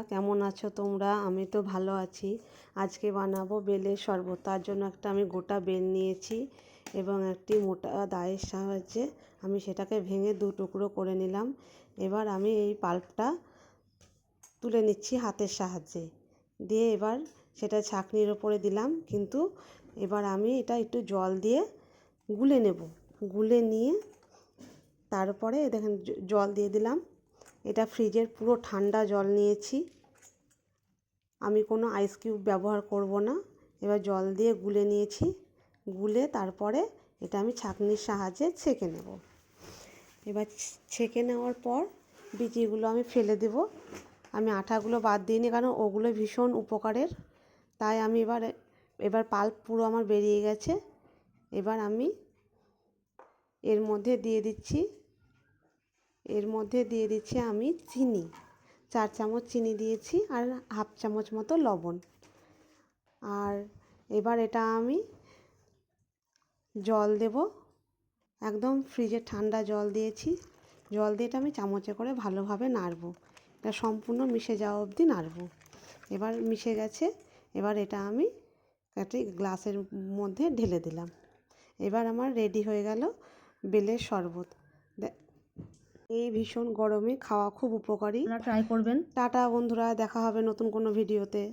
কেমন আছো তোমরা? আমি তো ভালো আছি। আজকে বানাবো বেলের শরবত। তার জন্য একটা আমি গোটা বেল নিয়েছি এবং একটি মোটা দায়ের সাহায্যে আমি সেটাকে ভেঙে দু টুকরো করে নিলাম। এবার আমি এই পাল্পটা তুলে নিচ্ছি হাতের সাহায্যে, দিয়ে এবার সেটা ছাঁকনির ওপরে দিলাম। কিন্তু এবার আমি এটা একটু জল দিয়ে গুলে নেব। গুলে নিয়ে তারপরে দেখেন জল দিয়ে দিলাম। এটা ফ্রিজের পুরো ঠান্ডা জল নিয়েছি, আমি কোনো আইস কিউব ব্যবহার করব না। এবার জল দিয়ে গুলে নিয়েছি, গুলে তারপরে এটা আমি ছাঁকনির সাহায্যে ছেঁকে নেব। এবার ছেঁকে নেওয়ার পর বিচিগুলো আমি ফেলে দেব। আমি আঠাগুলো বাদ দিইনি, কারণ ওগুলো ভীষণ উপকারের। তাই আমি এবার পাল্প পুরো আমার বেরিয়ে গেছে। এবার আমি এর মধ্যে দিয়ে দিচ্ছি আমি চিনি। 4 চামচ চিনি দিয়েছি আর হাফ চামচ মতো লবণ। আর এবার এটা আমি জল দেব, একদম ফ্রিজের ঠান্ডা জল দিয়েছি। জল দিয়ে এটা আমি চামচে করে ভালোভাবে নাড়ব। এটা সম্পূর্ণ মিশে যাওয়া অবধি নাড়ব। এবার মিশে গেছে। এবার এটা আমি একটি গ্লাসের মধ্যে ঢেলে দিলাম। এবার আমার রেডি হয়ে গেল বেলের শরবত। এই ভীষণ গরমে খাওয়া খুব উপকারী, ট্রাই করবেন। টাটা বন্ধুরা, দেখা হবে নতুন কোনো ভিডিওতে।